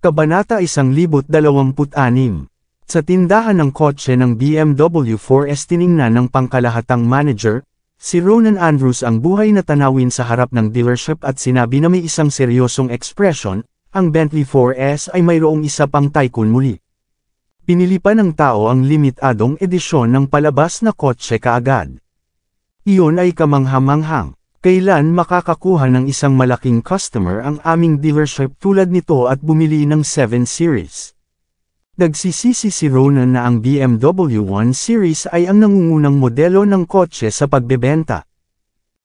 Kabanata 1026. Sa tindahan ng kotse ng BMW 4S tiningnan ng pangkalahatang manager, si Ronan Andrews ang buhay na tanawin sa harap ng dealership at sinabi na may isang seryosong ekspresyon, ang Bentley 4S ay mayroong isa pang tycoon muli. Pinili pa ng tao ang limitadong edisyon ng palabas na kotse kaagad. Iyon ay kamangha-manghang. Kailan makakakuha ng isang malaking customer ang aming dealership tulad nito at bumili ng 7 Series? Nagsisisi si Ronan na ang BMW 1 Series ay ang nangungunang modelo ng kotse sa pagbebenta.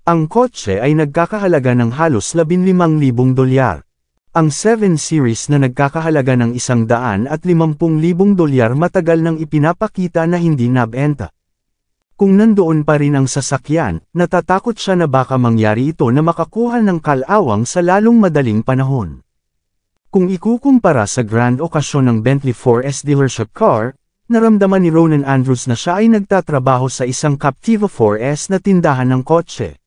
Ang kotse ay nagkakahalaga ng halos $15,000. Ang 7 Series na nagkakahalaga ng $150,000 matagal nang ipinapakita na hindi nabenta. Kung nandoon pa rin ang sasakyan, natatakot siya na baka mangyari ito na makakuha ng kalawang sa lalong madaling panahon. Kung ikukumpara sa grand okasyon ng Bentley 4S dealership car, naramdaman ni Ronan Andrews na siya ay nagtatrabaho sa isang Captiva 4S na tindahan ng kotse.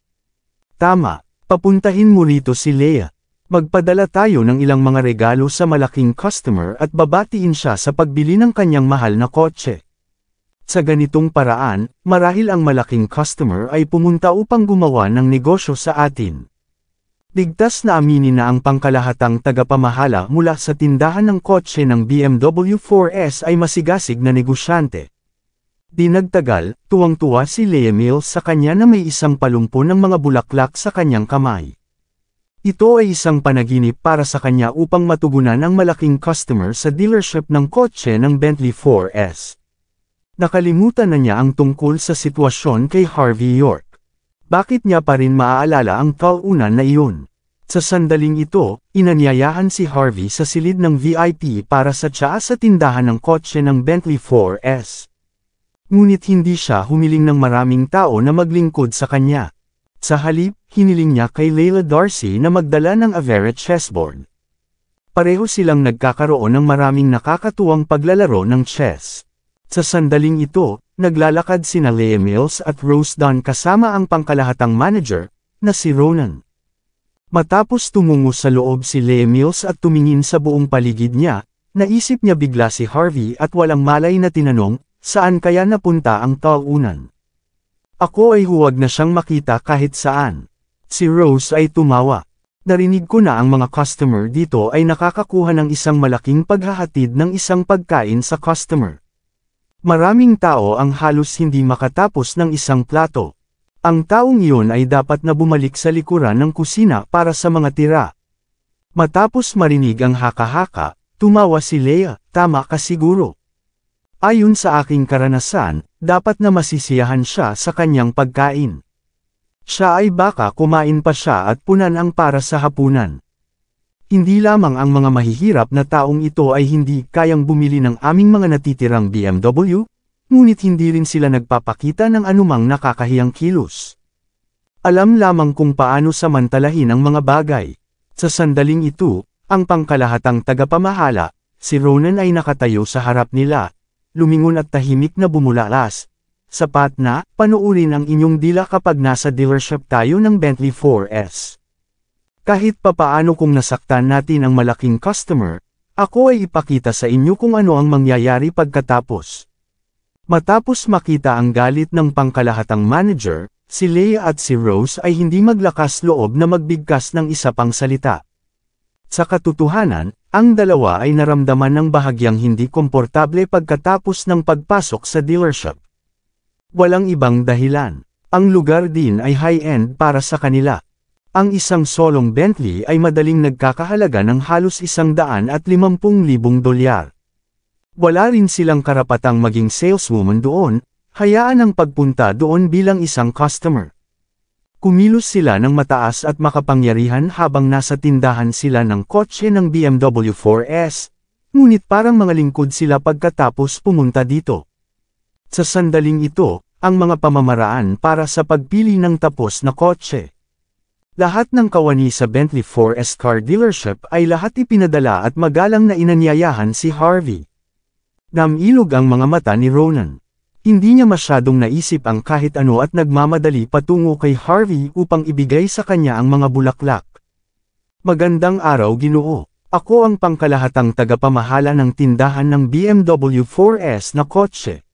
Tama, papuntahin mo rito si Leia. Magpadala tayo ng ilang mga regalo sa malaking customer at babatiin siya sa pagbili ng kanyang mahal na kotse. Sa ganitong paraan, marahil ang malaking customer ay pumunta upang gumawa ng negosyo sa atin. Ligtas na aminin na ang pangkalahatang tagapamahala mula sa tindahan ng kotse ng BMW 4S ay masigasig na negosyante. Di nagtagal, tuwang-tuwa si Leia Mills sa kanya na may isang palumpo ng mga bulaklak sa kanyang kamay. Ito ay isang panaginip para sa kanya upang matugunan ang malaking customer sa dealership ng kotse ng Bentley 4S. Nakalimutan na niya ang tungkol sa sitwasyon kay Harvey York. Bakit niya pa rin maaalala ang talunan na iyon? Sa sandaling ito, inanyayahan si Harvey sa silid ng VIP para sa tsaa sa tindahan ng kotse ng Bentley 4S. Ngunit hindi siya humiling ng maraming tao na maglingkod sa kanya. Sa halip, hiniling niya kay Leila Darcy na magdala ng Avera chessboard. Pareho silang nagkakaroon ng maraming nakakatuwang paglalaro ng chess. Sa sandaling ito, naglalakad sina Leia Mills at Rose Dunn kasama ang pangkalahatang manager, na si Ronan. Matapos tumungo sa loob si Leia Mills at tumingin sa buong paligid niya, naisip niya bigla si Harvey at walang malay na tinanong, saan kaya napunta ang talunan? Ako ay huwag na siyang makita kahit saan. Si Rose ay tumawa. Narinig ko na ang mga customer dito ay nakakakuha ng isang malaking paghahatid ng isang pagkain sa customer. Maraming tao ang halos hindi makatapos ng isang plato. Ang taong iyon ay dapat na bumalik sa likuran ng kusina para sa mga tira. Matapos marinig ang haka-haka, tumawa si Leia, tama ka siguro. Ayon sa aking karanasan, dapat na masisiyahan siya sa kanyang pagkain. Siya ay baka kumain pa siya at punan ang para sa hapunan. Hindi lamang ang mga mahihirap na taong ito ay hindi kayang bumili ng aming mga natitirang BMW, ngunit hindi rin sila nagpapakita ng anumang nakakahiyang kilos. Alam lamang kung paano samantalahin ang mga bagay. Sa sandaling ito, ang pangkalahatang tagapamahala, si Ronan ay nakatayo sa harap nila, lumingon at tahimik na bumulalas. Sapat na, panuurin ang inyong dila kapag nasa dealership tayo ng Bentley 4S. Kahit papaano kung nasaktan natin ang malaking customer, ako ay ipakita sa inyo kung ano ang mangyayari pagkatapos. Matapos makita ang galit ng pangkalahatang manager, si Leia at si Rose ay hindi maglakas loob na magbigkas ng isa pang salita. Sa katotohanan, ang dalawa ay naramdaman ng bahagyang hindi komportable pagkatapos ng pagpasok sa dealership. Walang ibang dahilan. Ang lugar din ay high-end para sa kanila. Ang isang solong Bentley ay madaling nagkakahalaga ng halos $150,000. Wala rin silang karapatang maging saleswoman doon, hayaan ang pagpunta doon bilang isang customer. Kumilos sila ng mataas at makapangyarihan habang nasa tindahan sila ng kotse ng BMW 4S, ngunit parang mga lingkod sila pagkatapos pumunta dito. Sa sandaling ito, ang mga pamamaraan para sa pagpili ng tapos na kotse. Lahat ng kawani sa Bentley 4S car dealership ay lahat ipinadala at magalang na inanyayahan si Harvey. Namilog ang mga mata ni Ronan. Hindi niya masyadong naisip ang kahit ano at nagmamadali patungo kay Harvey upang ibigay sa kanya ang mga bulaklak. Magandang araw, Ginoo. Ako ang pangkalahatang tagapamahala ng tindahan ng BMW 4S na kotse.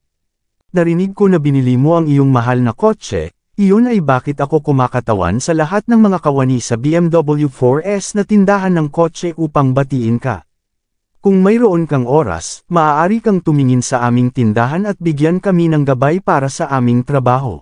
Narinig ko na binili mo ang iyong mahal na kotse, iyon ay bakit ako kumakatawan sa lahat ng mga kawani sa BMW 4S na tindahan ng kotse upang batiin ka. Kung mayroon kang oras, maaari kang tumingin sa aming tindahan at bigyan kami ng gabay para sa aming trabaho.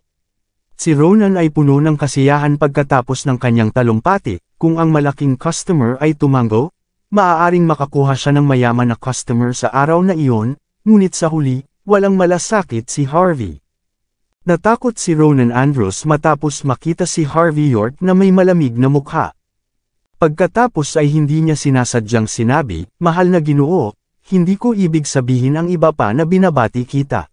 Si Ronan ay puno ng kasiyahan pagkatapos ng kanyang talumpati, kung ang malaking customer ay tumango, maaaring makakuha siya ng mayaman na customer sa araw na iyon, ngunit sa huli, walang malasakit si Harvey. Natakot si Ronan Andrews matapos makita si Harvey York na may malamig na mukha. Pagkatapos ay hindi niya sinasadyang sinabi, "Mahal na Ginoo, hindi ko ibig sabihin ang iba pa na binabati kita.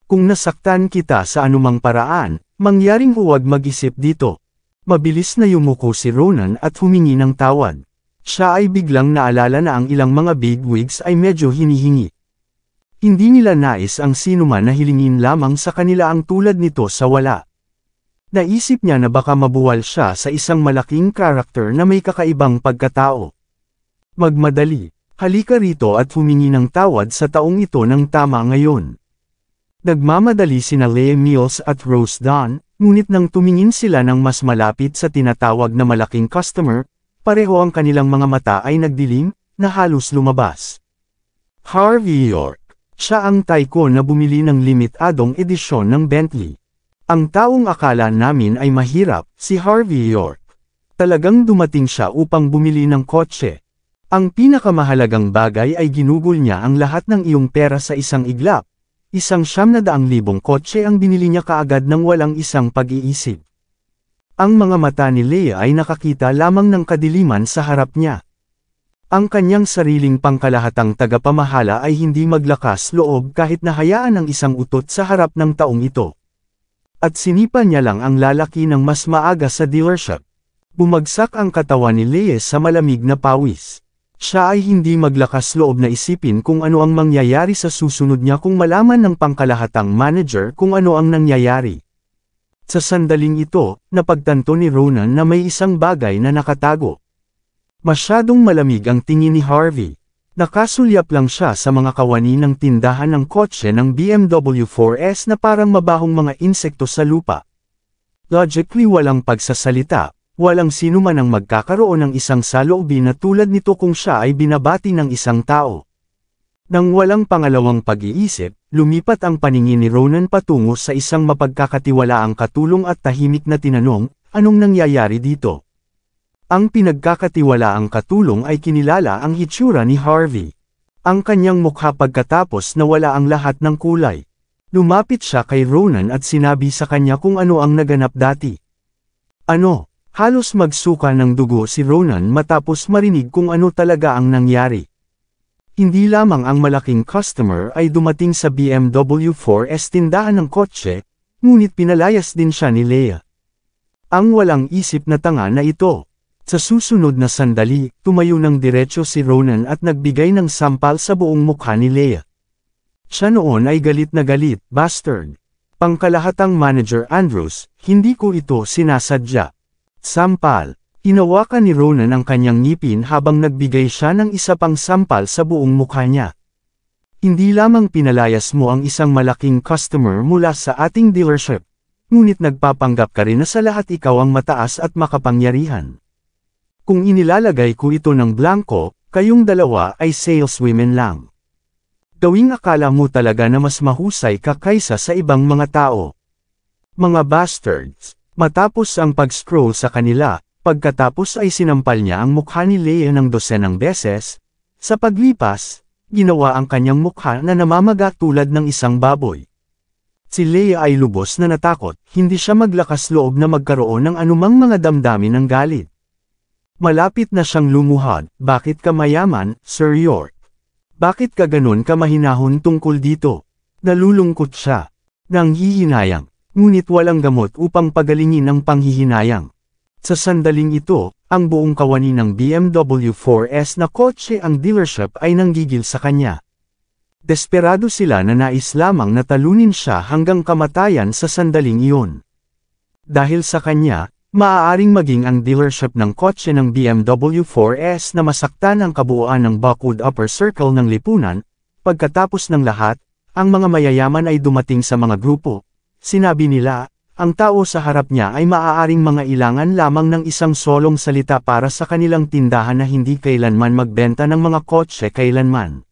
Kung nasaktan kita sa anumang paraan, mangyaring huwag mag-isip dito." Mabilis na yumuko si Ronan at humingi ng tawad. Siya ay biglang naalala na ang ilang mga bigwigs ay medyo hinihingi. Hindi nila nais ang sinuman na hilingin lamang sa kanila ang tulad nito sa wala. Naisip niya na baka mabuwal siya sa isang malaking karakter na may kakaibang pagkatao. Magmadali, halika rito at humingi ng tawad sa taong ito ng tama ngayon. Nagmamadali sina Leah Mills at Rose Dawn, ngunit nang tumingin sila ng mas malapit sa tinatawag na malaking customer, pareho ang kanilang mga mata ay nagdilim, na halos lumabas. Harvey York. Siya ang tycoon na bumili ng limitadong edisyon ng Bentley. Ang taong akala namin ay mahirap, si Harvey York. Talagang dumating siya upang bumili ng kotse. Ang pinakamahalagang bagay ay ginugol niya ang lahat ng iyong pera sa isang iglap. 100,000 kotse ang binili niya kaagad nang walang isang pag-iisip. Ang mga mata ni Leah ay nakakita lamang ng kadiliman sa harap niya. Ang kanyang sariling pangkalahatang tagapamahala ay hindi maglakas loob kahit nahayaan ang isang utot sa harap ng taong ito. At sinipa niya lang ang lalaki ng mas maaga sa dealership. Bumagsak ang katawan ni Leah sa malamig na pawis. Siya ay hindi maglakas loob na isipin kung ano ang mangyayari sa susunod niya kung malaman ng pangkalahatang manager kung ano ang nangyayari. Sa sandaling ito, napagtanto ni Ronan na may isang bagay na nakatago. Masyadong malamig ang tingin ni Harvey. Nakasulyap lang siya sa mga kawani ng tindahan ng kotse ng BMW 4S na parang mabahong mga insekto sa lupa. Logically walang pagsasalita, walang sino man ang magkakaroon ng isang saloobin na tulad nito kung siya ay binabati ng isang tao. Nang walang pangalawang pag-iisip, lumipat ang paningin ni Ronan patungo sa isang mapagkakatiwalaang katulong at tahimik na tinanong, "Anong nangyayari dito?" Ang pinagkakatiwalaang katulong ay kinilala ang hitsura ni Harvey. Ang kanyang mukha pagkatapos na wala ang lahat ng kulay. Lumapit siya kay Ronan at sinabi sa kanya kung ano ang naganap dati. "Ano?" Halos magsuka ng dugo si Ronan matapos marinig kung ano talaga ang nangyari. Hindi lamang ang malaking customer ay dumating sa BMW 4S tindahan ng kotse, ngunit pinalayas din siya ni Leah. Ang walang isip na tanga na ito. Sa susunod na sandali, tumayo ng diretso si Ronan at nagbigay ng sampal sa buong mukha ni Leah. Siya noon ay galit na galit, "Bastard! Pangkalahatang manager Andrews, hindi ko ito sinasadya." Sampal. Hinawakan ni Ronan ang kanyang ngipin habang nagbigay siya ng isa pang sampal sa buong mukha niya. "Hindi lamang pinalayas mo ang isang malaking customer mula sa ating dealership, ngunit nagpapanggap ka rin na sa lahat ikaw ang mataas at makapangyarihan. Kung inilalagay ko ito ng blanco, kayong dalawa ay saleswomen lang. Gawing akala mo talaga na mas mahusay ka kaysa sa ibang mga tao. Mga bastards." Matapos ang pag-scroll sa kanila, pagkatapos ay sinampal niya ang mukha ni Leah ng dosenang beses. Sa paglipas, ginawa ang kanyang mukha na namamaga tulad ng isang baboy. Si Leah ay lubos na natakot, hindi siya maglakas loob na magkaroon ng anumang mga damdamin ng galit. Malapit na siyang lumuhad, "Bakit ka mayaman, Sir York? Bakit ka ganun ka mahinahon tungkol dito?" Nalulungkot siya. Nanghihinayang. Ngunit walang gamot upang pagalingin ang panghihinayang. Sa sandaling ito, ang buong kawani ng BMW 4S na kotse ang dealership ay nanggigil sa kanya. Desperado sila na nais lamang na talunin siya hanggang kamatayan sa sandaling iyon. Dahil sa kanya, Maaaring maging ang dealership ng kotse ng BMW 4S na masaktan ang kabuuan ng Buckwood Upper Circle ng lipunan. Pagkatapos ng lahat, ang mga mayayaman ay dumating sa mga grupo. Sinabi nila, ang tao sa harap niya ay maaaring mga ilangan lamang ng isang solong salita para sa kanilang tindahan na hindi kailanman magbenta ng mga kotse kailanman.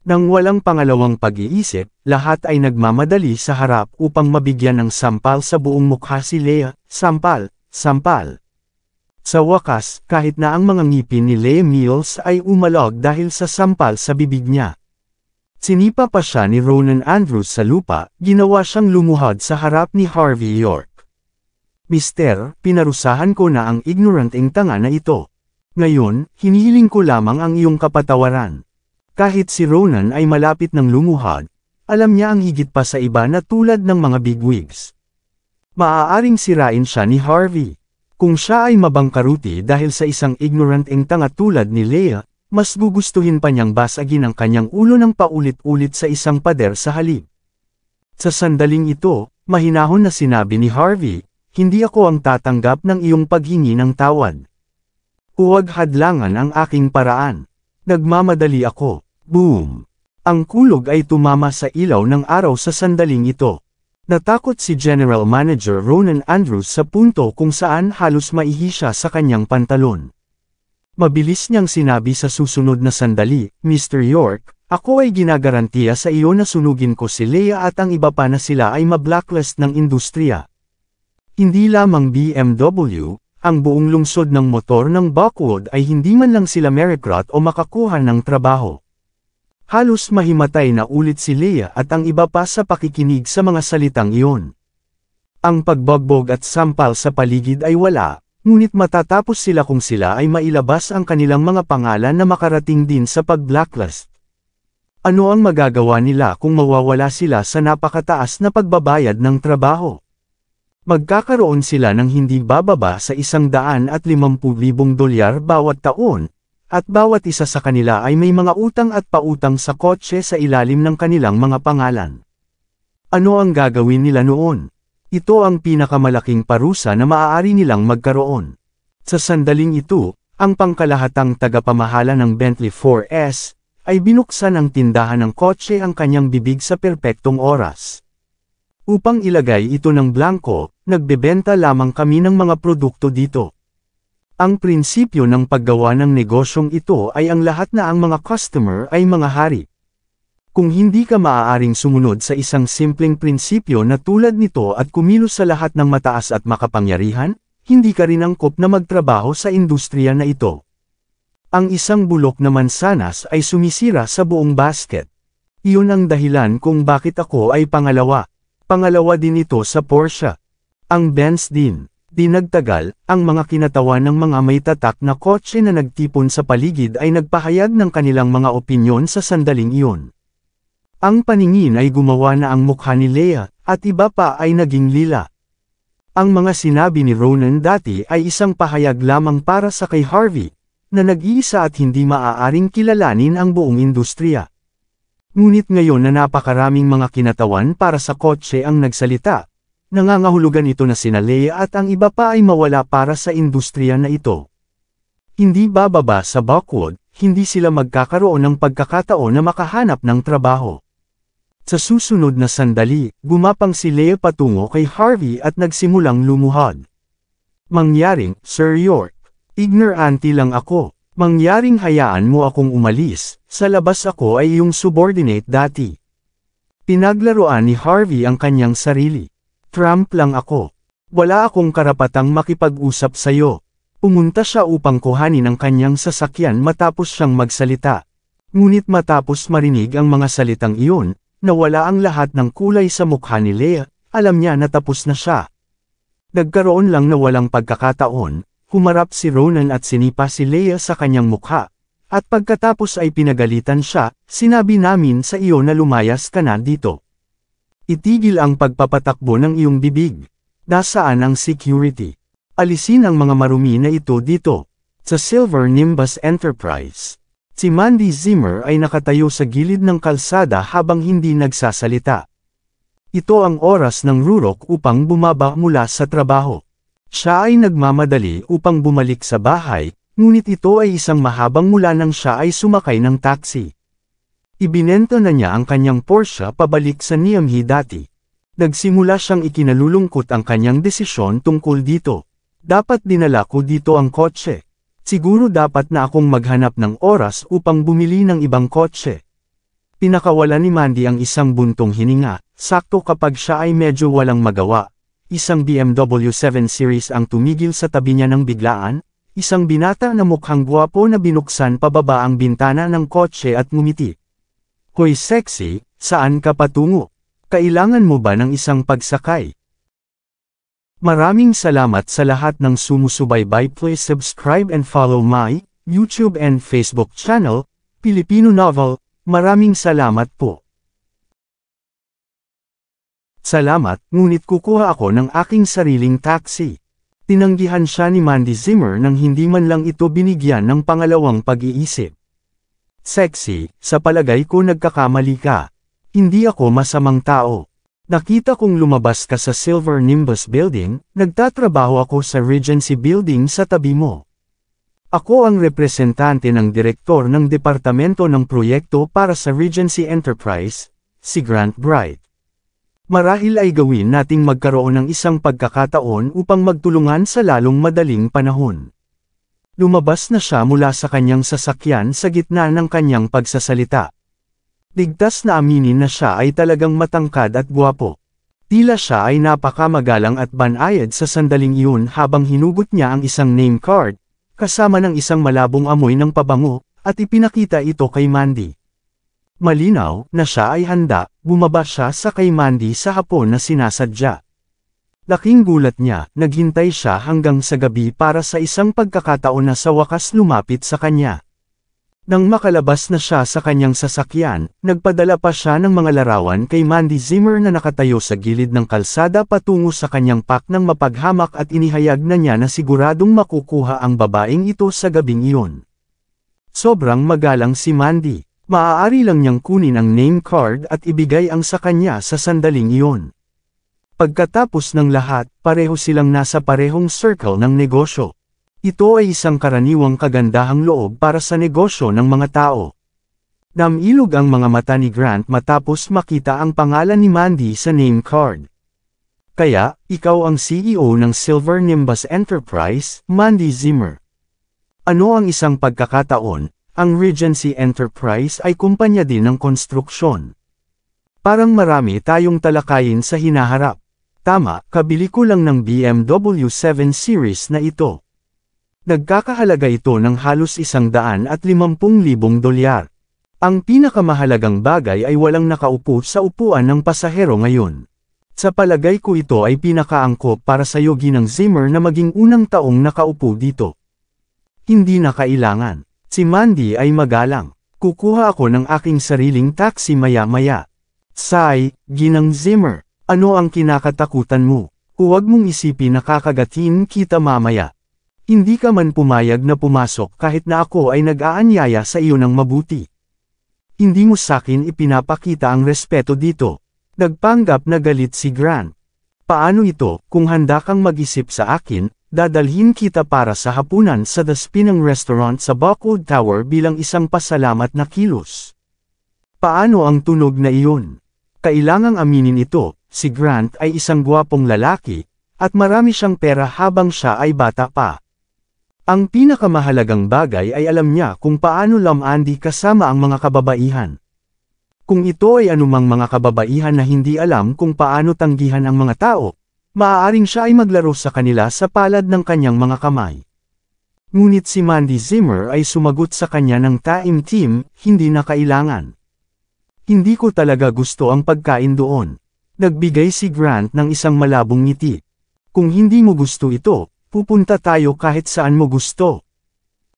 Nang walang pangalawang pag-iisip, lahat ay nagmamadali sa harap upang mabigyan ng sampal sa buong mukha si Leah. Sampal, sampal. Sa wakas, kahit na ang mga ngipin ni Leah Mills ay umalog dahil sa sampal sa bibig niya. Sinipa pa siya ni Ronan Andrews sa lupa, ginawa siyang lumuhod sa harap ni Harvey York. Mister, pinarusahan ko na ang ignoranteng tanga na ito. Ngayon, hinihiling ko lamang ang iyong kapatawaran. Kahit si Ronan ay malapit ng lumuhod, alam niya ang higit pa sa iba na tulad ng mga bigwigs. Maaaring sirain siya ni Harvey. Kung siya ay mabangkaruti dahil sa isang ignoranteng tanga tulad ni Leah, mas gugustuhin pa niyang basagin ang kanyang ulo ng paulit-ulit sa isang pader sa halip. Sa sandaling ito, mahinahon na sinabi ni Harvey, hindi ako ang tatanggap ng iyong paghingi ng tawad. Huwag hadlangan ang aking paraan. Nagmamadali ako. Boom! Ang kulog ay tumama sa ilaw ng araw sa sandaling ito. Natakot si General Manager Ronan Andrews sa punto kung saan halos maihi siya sa kanyang pantalon. Mabilis niyang sinabi sa susunod na sandali, Mr. York, ako ay ginagarantiya sa iyo na sunugin ko si Leah at ang iba pa na sila ay ma-blacklist ng industriya. Hindi lamang BMW, ang buong lungsod ng motor ng Buckwood ay hindi man lang sila merekrot o makakuha ng trabaho. Halos mahimatay na ulit si Leah at ang iba pa sa pakikinig sa mga salitang iyon. Ang pagbogbog at sampal sa paligid ay wala. Ngunit matatapos sila kung sila ay mailabas ang kanilang mga pangalan na makarating din sa pag-blacklist. Ano ang magagawa nila kung mawawala sila sa napakataas na pagbabayad ng trabaho? Magkakaroon sila ng hindi bababa sa $150,000 bawat taon, at bawat isa sa kanila ay may mga utang at pautang sa kotse sa ilalim ng kanilang mga pangalan. Ano ang gagawin nila noon? Ito ang pinakamalaking parusa na maaari nilang magkaroon. Sa sandaling ito, ang pangkalahatang tagapamahala ng Bentley 4S, ay binuksan ang tindahan ng kotse ang kanyang bibig sa perpektong oras. Upang ilagay ito ng blanko, nagbebenta lamang kami ng mga produkto dito. Ang prinsipyo ng paggawa ng negosyong ito ay ang lahat na ang mga customer ay mga hari. Kung hindi ka maaaring sumunod sa isang simpleng prinsipyo na tulad nito at kumilos sa lahat ng mataas at makapangyarihan, hindi ka rin angkop na magtrabaho sa industriya na ito. Ang isang bulok na mansanas ay sumisira sa buong basket. Iyon ang dahilan kung bakit ako ay pangalawa. Pangalawa din ito sa Porsche. Ang Benz din. Di nagtagal, ang mga kinatawan ng mga may tatak na kotse na nagtipon sa paligid ay nagpahayag ng kanilang mga opinyon sa sandaling iyon. Ang paningin ay gumawa na ang mukha ni Leah, at iba pa ay naging lila. Ang mga sinabi ni Ronan dati ay isang pahayag lamang para sa kay Harvey, na nag-iisa at hindi maaaring kilalanin ang buong industriya. Ngunit ngayon na napakaraming mga kinatawan para sa kotse ang nagsalita, nangangahulugan ito na sina Leah at ang iba pa ay mawala para sa industriya na ito. Hindi bababa sa Buckwood, hindi sila magkakaroon ng pagkakataon na makahanap ng trabaho. Sa susunod na sandali, gumapang si Leah patungo kay Harvey at nagsimulang lumuhod. Mangyaring, Sir York, ignorante lang ako. Mangyaring hayaan mo akong umalis, sa labas ako ay iyong subordinate dati. Pinaglaruan ni Harvey ang kanyang sarili. Trump lang ako. Wala akong karapatang makipag-usap sa'yo. Pumunta siya upang kuhanin ang kanyang sasakyan matapos siyang magsalita. Ngunit matapos marinig ang mga salitang iyon, nawala ang lahat ng kulay sa mukha ni Leah, alam niya na tapos na siya. Nagkaroon lang na walang pagkakataon, humarap si Ronan at sinipa si Leah sa kanyang mukha. At pagkatapos ay pinagalitan siya, sinabi namin sa iyo na lumayas ka na dito. Itigil ang pagpapatakbo ng iyong bibig. Nasaan ang security? Alisin ang mga marumi na ito dito. Sa Silver Nimbus Enterprise. Si Mandy Zimmer ay nakatayo sa gilid ng kalsada habang hindi nagsasalita. Ito ang oras ng rurok upang bumaba mula sa trabaho. Siya ay nagmamadali upang bumalik sa bahay, ngunit ito ay isang mahabang mula nang siya ay sumakay ng taxi. Ibinento na niya ang kanyang Porsche pabalik sa Niamey dati. Nagsimula siyang ikinalulungkot ang kanyang desisyon tungkol dito. Dapat dinala ko dito ang kotse. Siguro dapat na akong maghanap ng oras upang bumili ng ibang kotse. Pinakawala ni Mandy ang isang buntong hininga, sakto kapag siya ay medyo walang magawa. Isang BMW 7 Series ang tumigil sa tabi niya ng biglaan, isang binata na mukhang gwapo na binuksan pababa ang bintana ng kotse at ngumiti. Hoy sexy, saan ka patungo? Kailangan mo ba ng isang pagsakay? Maraming salamat sa lahat ng sumusubaybay. Please subscribe and follow my YouTube and Facebook channel, Filipino Novel. Maraming salamat po. Salamat, ngunit kukuha ako ng aking sariling taxi. Tinanggihan siya ni Mandy Zimmer nang hindi man lang ito binigyan ng pangalawang pag-iisip. Sexy, sa palagay ko nagkakamali ka. Hindi ako masamang tao. Nakita kong lumabas ka sa Silver Nimbus Building, nagtatrabaho ako sa Regency Building sa tabi mo. Ako ang representante ng direktor ng Departamento ng Proyekto para sa Regency Enterprise, si Grant Bright. Marahil ay gawin nating magkaroon ng isang pagkakataon upang magtulungan sa lalong madaling panahon. Lumabas na siya mula sa kanyang sasakyan sa gitna ng kanyang pagsasalita. Ligtas na aminin na siya ay talagang matangkad at gwapo. Tila siya ay napakamagalang at banayad sa sandaling iyon habang hinugot niya ang isang name card, kasama ng isang malabong amoy ng pabango, at ipinakita ito kay Mandy. Malinaw na siya ay handa, bumaba siya sa kay Mandy sa hapon na sinasadya. Laking gulat niya, naghintay siya hanggang sa gabi para sa isang pagkakataon na sa wakas lumapit sa kanya. Nang makalabas na siya sa kanyang sasakyan, nagpadala pa siya ng mga larawan kay Mandy Zimmer na nakatayo sa gilid ng kalsada patungo sa kanyang pack ng mapaghamak at inihayag na niya na siguradong makukuha ang babaeng ito sa gabing iyon. Sobrang magalang si Mandy. Maaari lang niyang kunin ang name card at ibigay ang sa kanya sa sandaling iyon. Pagkatapos ng lahat, pareho silang nasa parehong circle ng negosyo. Ito ay isang karaniwang kagandahang loob para sa negosyo ng mga tao. Namilog ang mga mata ni Grant matapos makita ang pangalan ni Mandy sa name card. Kaya, ikaw ang CEO ng Silver Nimbus Enterprise, Mandy Zimmer. Ano ang isang pagkakataon? Ang Regency Enterprise ay kumpanya din ng konstruksyon. Parang marami tayong talakayin sa hinaharap. Tama, kabili ko lang ng BMW 7 Series na ito. Nagkakahalaga ito ng halos $150,000. Ang pinakamahalagang bagay ay walang nakaupo sa upuan ng pasahero ngayon. Sa palagay ko ito ay pinakaangkop para sa yogi ng Zimmer na maging unang taong nakaupo dito. Hindi na kailangan. Si Mandy ay magalang. Kukuha ako ng aking sariling taxi maya-maya. Sigh, Ginang Zimmer. Ano ang kinakatakutan mo? Huwag mong isipin na kakagatin kita mamaya. Hindi ka man pumayag na pumasok kahit na ako ay nag-aanyaya sa iyo ng mabuti. Hindi mo sakin ipinapakita ang respeto dito. Nagpanggap na galit si Grant. Paano ito, kung handa kang mag-isip sa akin, dadalhin kita para sa hapunan sa The Spinning Restaurant sa Buckwood Tower bilang isang pasalamat na kilos. Paano ang tunog na iyon? Kailangang aminin ito, si Grant ay isang gwapong lalaki, at marami siyang pera habang siya ay bata pa. Ang pinakamahalagang bagay ay alam niya kung paano lamandi kasama ang mga kababaihan. Kung ito ay anumang mga kababaihan na hindi alam kung paano tanggihan ang mga tao, maaaring siya ay maglaro sa kanila sa palad ng kanyang mga kamay. Ngunit si Mandy Zimmer ay sumagot sa kanya ng taimtim, hindi na kailangan. Hindi ko talaga gusto ang pagkain doon. Nagbigay si Grant ng isang malabong ngiti. Kung hindi mo gusto ito, pupunta tayo kahit saan mo gusto.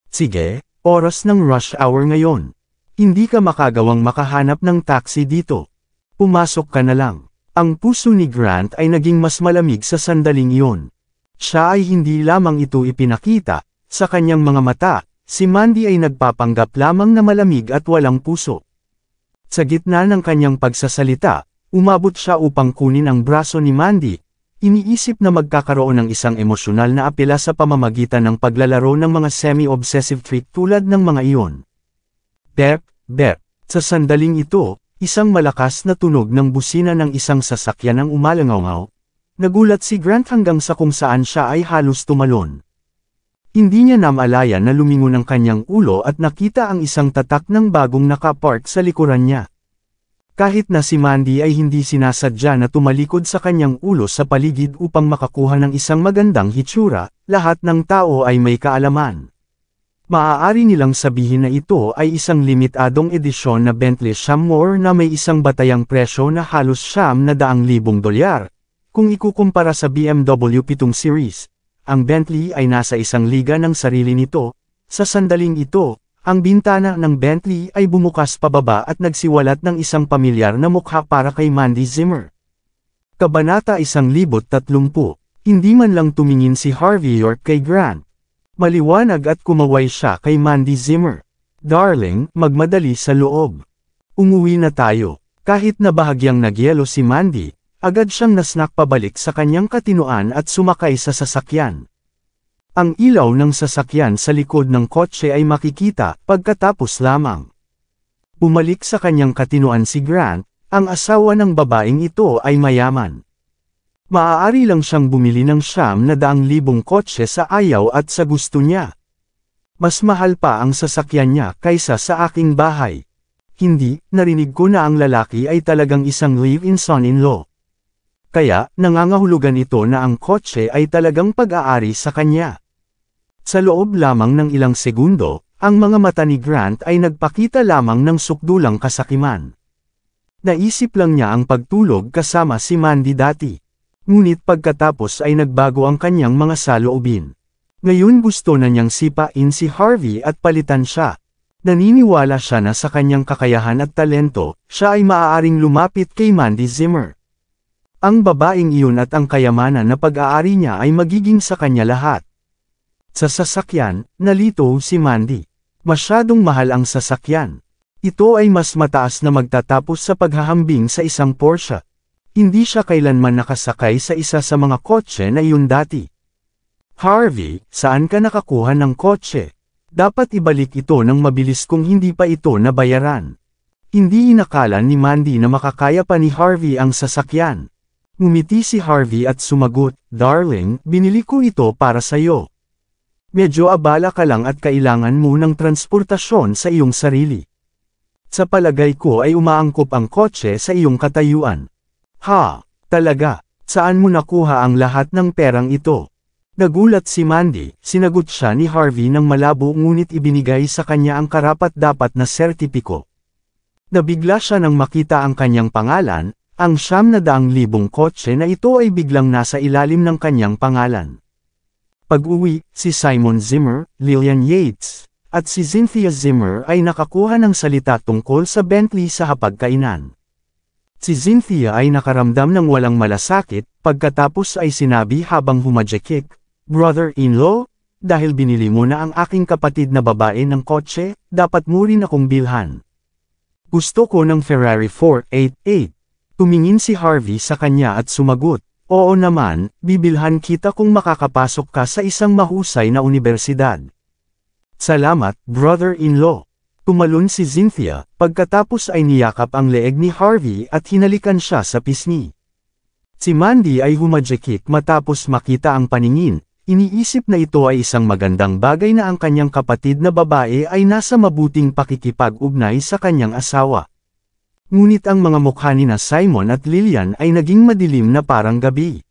Sige, oras ng rush hour ngayon. Hindi ka makagawang makahanap ng taxi dito. Pumasok ka na lang. Ang puso ni Grant ay naging mas malamig sa sandaling iyon. Siya ay hindi lamang ito ipinakita, sa kanyang mga mata, si Mandy ay nagpapanggap lamang na malamig at walang puso. Sa gitna ng kanyang pagsasalita, umabot siya upang kunin ang braso ni Mandy, iniisip na magkakaroon ng isang emosyonal na apela sa pamamagitan ng paglalaro ng mga semi-obsessive trick tulad ng mga iyon. Bep, bep. Sa sandaling ito, isang malakas na tunog ng busina ng isang sasakyan ang umalangaw. Nagulat si Grant hanggang sa kung saan siya ay halos tumalon. Hindi niya namalayan na lumingon ang kanyang ulo at nakita ang isang tatak ng bagong nakapark sa likuran niya. Kahit na si Mandy ay hindi sinasadya na tumalikod sa kanyang ulo sa paligid upang makakuha ng isang magandang hitsura, lahat ng tao ay may kaalaman. Maaari nilang sabihin na ito ay isang limitadong edisyon na Bentley Shamour na may isang batayang presyo na halos $900,000. Kung ikukumpara sa BMW 7 Series, ang Bentley ay nasa isang liga ng sarili nito. Sa sandaling ito, ang bintana ng Bentley ay bumukas pababa at nagsiwalat ng isang pamilyar na mukha para kay Mandy Zimmer. Kabanata 130. Hindi man lang tumingin si Harvey York kay Grant. Maliwanag at kumaway siya kay Mandy Zimmer. Darling, magmadali sa loob. Umuwi na tayo. Kahit na bahagyang nagyelo si Mandy, agad siyang nasnak pabalik sa kanyang katinoan at sumakay sa sasakyan. Ang ilaw ng sasakyan sa likod ng kotse ay makikita pagkatapos lamang. Bumalik sa kanyang katinoan si Grant, ang asawa ng babaeng ito ay mayaman. Maaari lang siyang bumili ng $900,000 kotse sa ayaw at sa gusto niya. Mas mahal pa ang sasakyan niya kaysa sa aking bahay. Hindi, narinig ko na ang lalaki ay talagang isang live-in son-in-law. Kaya, nangangahulugan ito na ang kotse ay talagang pag-aari sa kanya. Sa loob lamang ng ilang segundo, ang mga mata ni Grant ay nagpakita lamang ng sukdulang kasakiman. Naisip lang niya ang pagtulog kasama si Mandy dati. Ngunit pagkatapos ay nagbago ang kanyang mga saloobin. Ngayon gusto na niyang sipain si Harvey at palitan siya. Naniniwala siya na sa kanyang kakayahan at talento, siya ay maaaring lumapit kay Mandy Zimmer. Ang babaeng iyon at ang kayamanan na pag-aari niya ay magiging sa kanya lahat. Sa sasakyan, nalito si Mandy. Masyadong mahal ang sasakyan. Ito ay mas mataas na magtatapos sa paghahambing sa isang Porsche. Hindi siya kailanman nakasakay sa isa sa mga kotse na iyon dati. Harvey, saan ka nakakuha ng kotse? Dapat ibalik ito ng mabilis kung hindi pa ito nabayaran. Hindi inakala ni Mandy na makakaya pa ni Harvey ang sasakyan. Ngumiti si Harvey at sumagot, "Darling, binili ko ito para sa'yo. Medyo abala ka lang at kailangan mo ng transportasyon sa iyong sarili. Sa palagay ko ay umaangkop ang kotse sa iyong katayuan." Ha, talaga? Saan mo nakuha ang lahat ng perang ito? Nagulat si Mandy, sinagot siya ni Harvey ng malabo ngunit ibinigay sa kanya ang karapat-dapat na sertipiko. Nabigla siya nang makita ang kanyang pangalan, ang $900,000 kotse na ito ay biglang nasa ilalim ng kanyang pangalan. Pag-uwi, si Simon Zimmer, Lillian Yates, at si Cynthia Zimmer ay nakakuha ng salita tungkol sa Bentley sa hapagkainan. Si Cynthia ay nakaramdam ng walang malasakit, pagkatapos ay sinabi habang humadjakik, "Brother-in-law, dahil binili mo na ang aking kapatid na babae ng kotse, dapat mo rin akong bilhan. Gusto ko ng Ferrari 488. Tumingin si Harvey sa kanya at sumagot, "Oo naman, bibilhan kita kung makakapasok ka sa isang mahusay na universidad." "Salamat, brother-in-law." Tumalon si Cynthia, pagkatapos ay niyakap ang leeg ni Harvey at hinalikan siya sa pisngi. Si Mandy ay humadjakik matapos makita ang paningin, iniisip na ito ay isang magandang bagay na ang kanyang kapatid na babae ay nasa mabuting pakikipag-ugnay sa kanyang asawa. Ngunit ang mga mukha ni na Simon at Lillian ay naging madilim na parang gabi.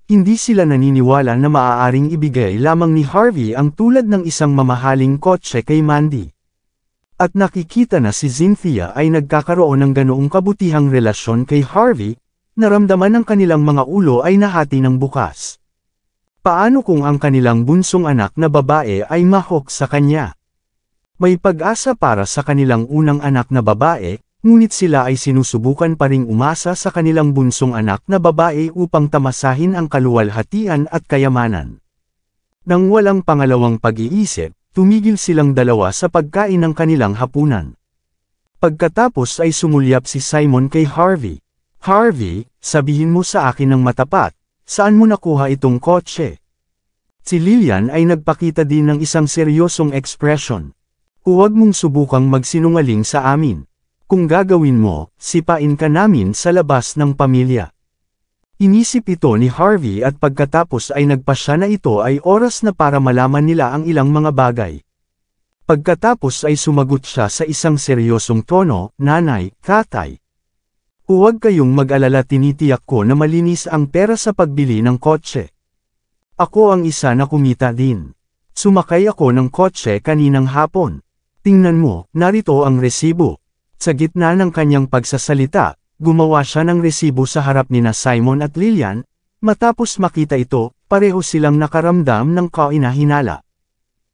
Hindi sila naniniwala na maaaring ibigay lamang ni Harvey ang tulad ng isang mamahaling kotse kay Mandy. At nakikita na si Cynthia ay nagkakaroon ng ganoong kabutihang relasyon kay Harvey, naramdaman ng kanilang mga ulo ay nahati ng bukas. Paano kung ang kanilang bunsong anak na babae ay mahok sa kanya? May pag-asa para sa kanilang unang anak na babae, ngunit sila ay sinusubukan pa ring umasa sa kanilang bunsong anak na babae upang tamasahin ang kaluwalhatian at kayamanan. Nang walang pangalawang pag-iisip, tumigil silang dalawa sa pagkain ng kanilang hapunan. Pagkatapos ay sumulyap si Simon kay Harvey. "Harvey, sabihin mo sa akin ng matapat, saan mo nakuha itong kotse? Si Lillian ay nagpakita din ng isang seryosong ekspresyon. Huwag mong subukang magsinungaling sa amin. Kung gagawin mo, sipain ka namin sa labas ng pamilya. Inisip ito ni Harvey at pagkatapos ay nagpasya na ito ay oras na para malaman nila ang ilang mga bagay. Pagkatapos ay sumagot siya sa isang seryosong tono, "Nanay, tatay. Huwag kayong mag-alala, tinitiyak ko na malinis ang pera sa pagbili ng kotse. Ako ang isa na kumita din. Sumakay ako ng kotse kaninang hapon. Tingnan mo, narito ang resibo." Sa gitna ng kanyang pagsasalita, gumawa siya ng resibo sa harap nina Simon at Lillian, matapos makita ito, pareho silang nakaramdam ng kainahinala.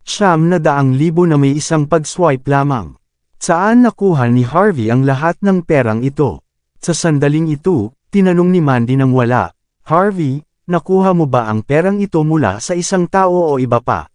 900,000 na may isang pag-swipe lamang. Saan nakuha ni Harvey ang lahat ng perang ito? Sa sandaling ito, tinanong ni Mandy nang wala, "Harvey, nakuha mo ba ang perang ito mula sa isang tao o iba pa?"